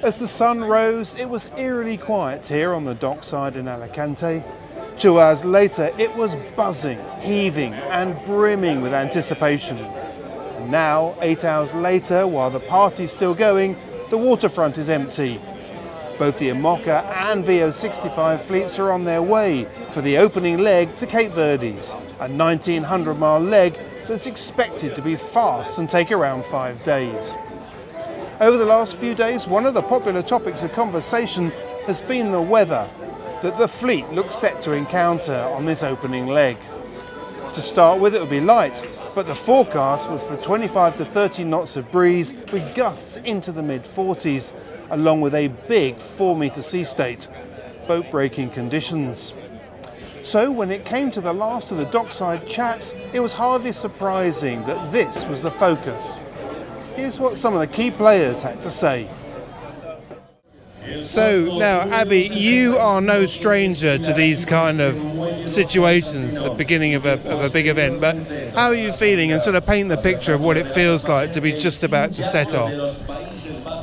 As the sun rose, it was eerily quiet here on the dockside in Alicante. 2 hours later, it was buzzing, heaving and brimming with anticipation. And now, 8 hours later, while the party's still going, the waterfront is empty. Both the Imoca and VO65 fleets are on their way for the opening leg to Cape Verde's, a 1,900-mile leg that's expected to be fast and take around 5 days. Over the last few days, one of the popular topics of conversation has been the weather that the fleet looks set to encounter on this opening leg. To start with, it will be light, but the forecast was for 25 to 30 knots of breeze with gusts into the mid-40s, along with a big 4-metre sea state, boat-breaking conditions. So when it came to the last of the dockside chats, it was hardly surprising that this was the focus. Here's what some of the key players had to say. So now, Abby, you are no stranger to these kind of situations, the beginning of a big event, but how are you feeling, and sort of paint the picture of what it feels like to be just about to set off?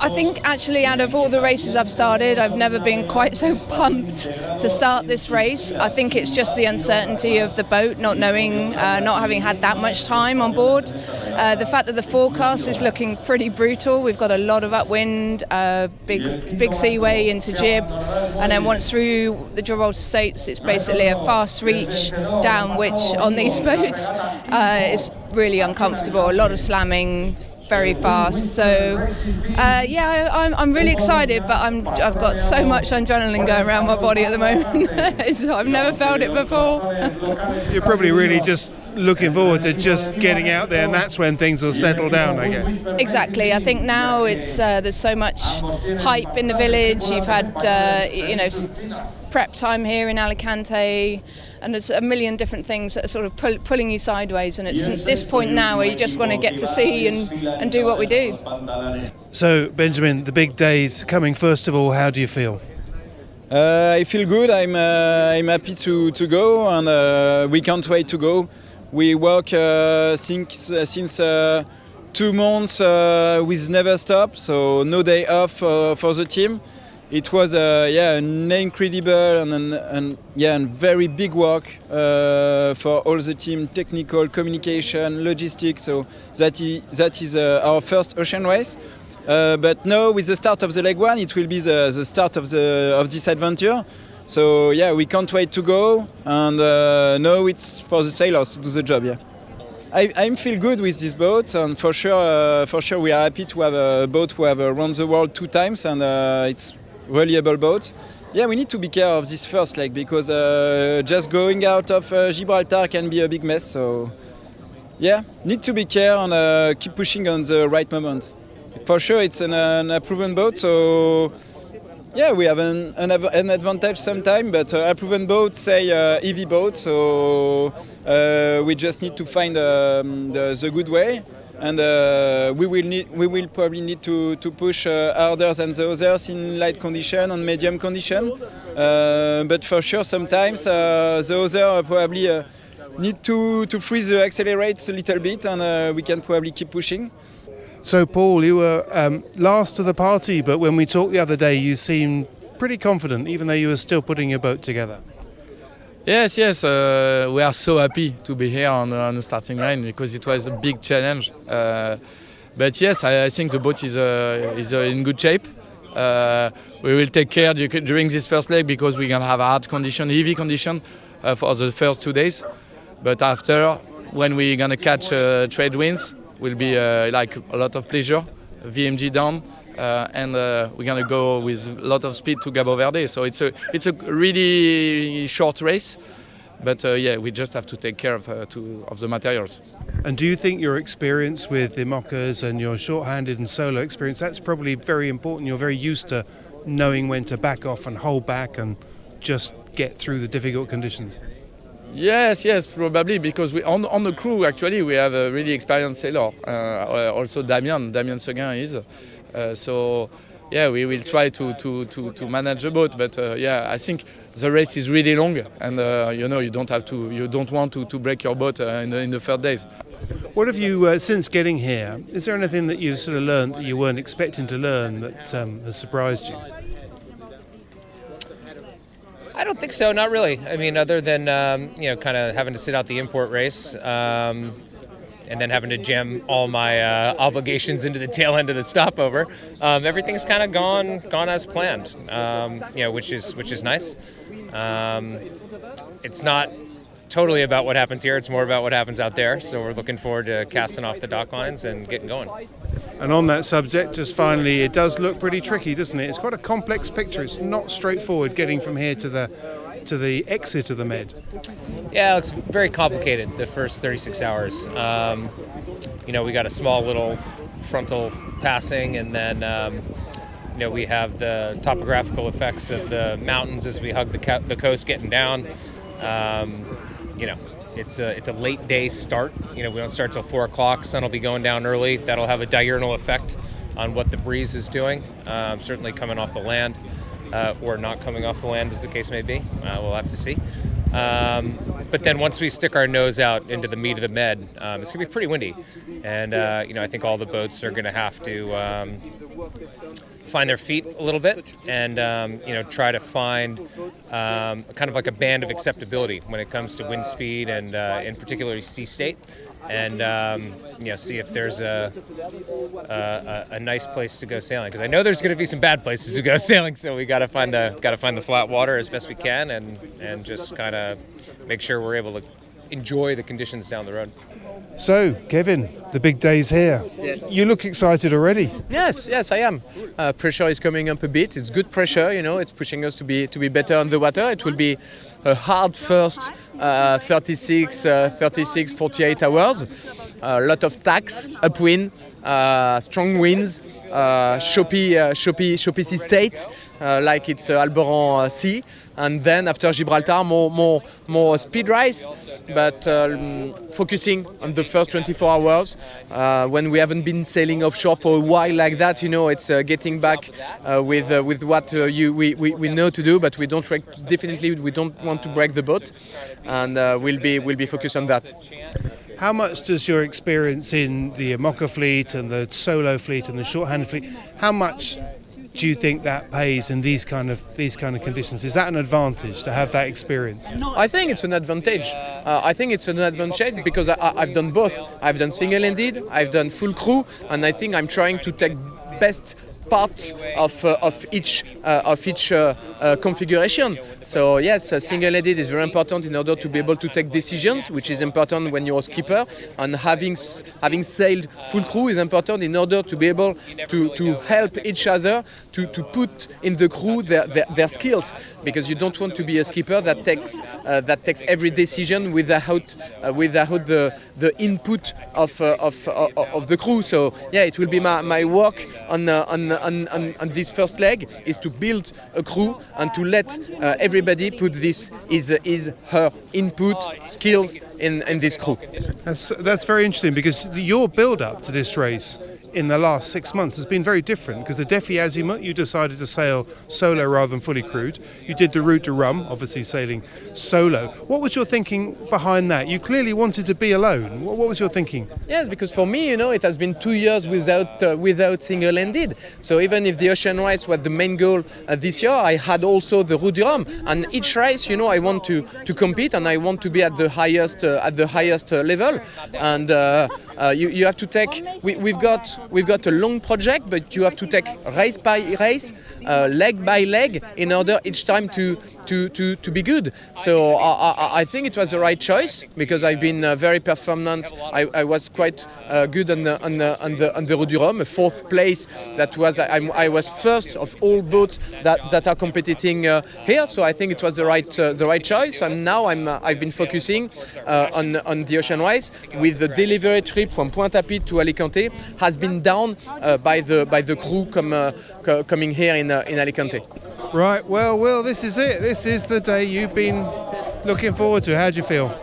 I think actually out of all the races I've started, I've never been quite so pumped to start this race. I think it's just the uncertainty of the boat, not knowing, not having had that much time on board. The fact that the forecast is looking pretty brutal. We've got a lot of upwind, big seaway into jib, and then once through the Gibraltar Straits, it's basically a fast reach down, which on these boats is really uncomfortable. A lot of slamming, very fast. So I'm really excited, but I've got so much adrenaline going around my body at the moment. I've never felt it before. You're probably really just looking forward to just getting out there, and that's when things will settle down, I guess. Exactly. I think now it's there's so much hype in the village. You've had prep time here in Alicante, and there's a million different things that are sort of pulling you sideways, and it's at this point now where you just want to get to sea and do what we do. So, Benjamin, the big day's coming. First of all, how do you feel? I feel good. I'm happy to go, and we can't wait to go. We work since 2 months with never stop, so no day off for the team. It was an incredible and very big work for all the team, technical, communication, logistics. So that is our first ocean race. But now with the start of the leg one, it will be the start of this adventure. So we can't wait to go, and now it's for the sailors to do the job. Yeah, I feel good with this boat, and for sure we are happy to have a boat who have around the world 2 times, and it's reliable boat. Yeah, we need to be careful of this first leg because just going out of Gibraltar can be a big mess. So need to be careful and keep pushing on the right moment. For sure, it's an proven boat, so. Yeah, we have an advantage sometimes, but a proven boat say EV boat, so we just need to find the good way, and we will probably need to push harder than the others in light condition and medium condition, but for sure sometimes the other probably need to freeze the accelerate a little bit, and we can probably keep pushing. So, Paul, you were last to the party, but when we talked the other day, you seemed pretty confident, even though you were still putting your boat together. Yes. We are so happy to be here on the starting line because it was a big challenge. But yes, I think the boat is in good shape. We will take care during this first leg because we're gonna have hard condition, heavy condition for the first 2 days. But after, when we're gonna catch trade winds, will be like a lot of pleasure, VMG down, and we're gonna go with a lot of speed to Cabo Verde. So it's a really short race, but we just have to take care of the materials. And do you think your experience with the Imocas and your short-handed and solo experience, that's probably very important? You're very used to knowing when to back off and hold back and just get through the difficult conditions. Yes, probably, because on the crew actually we have a really experienced sailor. Also Damien Seguin is. We will try to manage the boat, but I think the race is really long, and you don't want to break your boat in the 3rd days. What have you, since getting here, is there anything that you've sort of learned that you weren't expecting to learn that has surprised you? I don't think so, not really. I mean, other than, kind of having to sit out the import race and then having to jam all my obligations into the tail end of the stopover, everything's kind of gone as planned, which is nice. It's not totally about what happens here, it's more about what happens out there, so we're looking forward to casting off the dock lines and getting going. And on that subject, just finally, it does look pretty tricky, doesn't it? It's quite a complex picture. It's not straightforward getting from here to the exit of the Med. Yeah, it looks very complicated the first 36 hours. We got a small little frontal passing, and then we have the topographical effects of the mountains as we hug the coast getting down. It's a late day start. We don't start till 4 o'clock. Sun will be going down early. That'll have a diurnal effect on what the breeze is doing. Certainly coming off the land or not coming off the land, as the case may be. We'll have to see. But then once we stick our nose out into the meat of the Med, it's going to be pretty windy. And, I think all the boats are going to have to find their feet a little bit and, try to find kind of like a band of acceptability when it comes to wind speed and in particular sea state. And see if there's a nice place to go sailing, because I know there's going to be some bad places to go sailing. So we got to find the flat water as best we can, and just kind of make sure we're able to enjoy the conditions down the road. So, Kevin, the big day's here. Yes. You look excited already. Yes, I am. Pressure is coming up a bit. It's good pressure, it's pushing us to be better on the water. It will be a hard first 36, 48 hours. A lot of tacks, upwind, strong winds, choppy sea states, like it's Alboran Sea. And then after Gibraltar, more speed rise, but focusing on the first 24 hours. When we haven't been sailing offshore for a while like that, it's getting back with what we know to do, but we don't want to break the boat, and we'll be focused on that. How much does your experience in the Mocha fleet and the solo fleet and the shorthanded fleet, how much do you think that pays in these kind of conditions? Is that an advantage to have that experience? I think it's an advantage. Because I've done both. I've done single-ended, I've done full crew, and I think I'm trying to take best parts of each configuration. So yes, single-ended is very important in order to be able to take decisions, which is important when you're a skipper. And having sailed full crew is important in order to be able to help each other to put in the crew their skills, because you don't want to be a skipper that takes every decision without the input of the crew. So yeah, it will be my work on this first leg is to build a crew and to let everybody put her input skills in this crew. That's very interesting, because your build-up to this race in the last 6 months has been very different, because the Defi Azimut, you decided to sail solo rather than fully crewed. You did the route to Rum, obviously sailing solo. What was your thinking behind that? You clearly wanted to be alone. What was your thinking? Yes, because for me, it has been 2 years without single-ended. So even if the Ocean Race was the main goal this year, I had also the Route du Rhum. And each race, I want to compete, and I want to be at the highest level. And you have to take. We've got a long project, but you have to take race by race, leg by leg, in order each time to be good. So I think it was the right choice, because I've been very performant. I was quite good on the Route du Rhum, a 4th place. That was I was first of all boats that are competing here. So I think it was the right choice. And now I've been focusing on the Ocean Race, with the delivery trip from Pointe-à-Pitre to Alicante has been down by the crew coming here in Alicante. Right, well, Will, this is it. This is the day you've been looking forward to. How do you feel?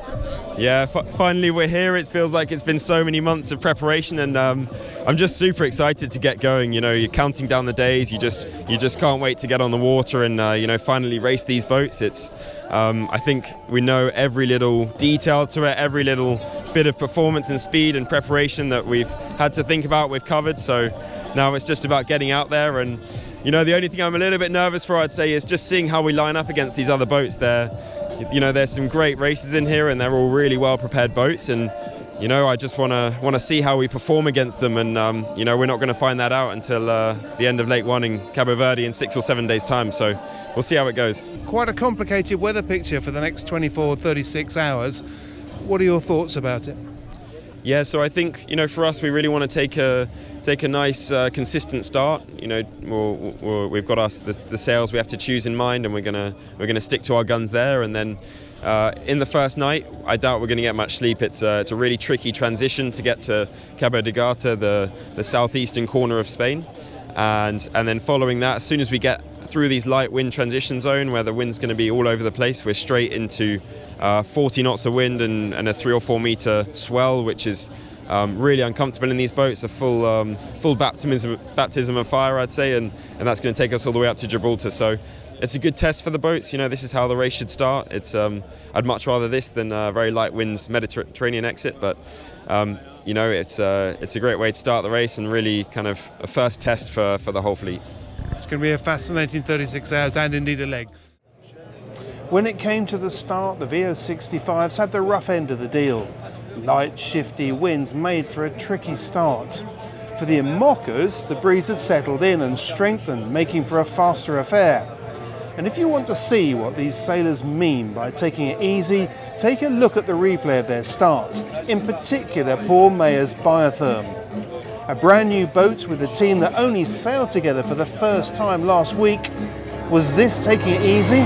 Yeah, finally we're here. It feels like it's been so many months of preparation, and I'm just super excited to get going. You're counting down the days. You just can't wait to get on the water and finally race these boats. It's I think we know every little detail to it, every little bit of performance and speed and preparation that we've had to think about, we've covered. So now it's just about getting out there. And the only thing I'm a little bit nervous for, I'd say, is just seeing how we line up against these other boats. There's some great races in here, and they're all really well prepared boats. And I just want to see how we perform against them. And we're not going to find that out until the end of Lake One in Cabo Verde in 6 or 7 days' time. So we'll see how it goes. Quite a complicated weather picture for the next 24, 36 hours. What are your thoughts about it? Yeah, so I think for us, we really want to take a nice consistent start. We've got the sails we have to choose in mind, and we're gonna stick to our guns there. And then in the first night, I doubt we're going to get much sleep. It's a really tricky transition to get to Cabo de Gata, the southeastern corner of Spain, and then following that, as soon as we get through these light wind transition zone where the wind's going to be all over the place, we're straight into 40 knots of wind and a 3 or 4 meter swell, which is really uncomfortable in these boats. A full baptism of fire, I'd say, and that's going to take us all the way up to Gibraltar. So it's a good test for the boats. This is how the race should start. I'd much rather this than very light winds Mediterranean exit, but it's a great way to start the race and really kind of a first test for the whole fleet. It's going to be a fascinating 36 hours and indeed a leg. When it came to the start, the VO65s had the rough end of the deal. Light, shifty winds made for a tricky start. For the Mockers, the breeze had settled in and strengthened, making for a faster affair. And if you want to see what these sailors mean by taking it easy, take a look at the replay of their start, in particular Paul Mayer's Biotherm. A brand new boat with a team that only sailed together for the first time last week. Was this taking it easy?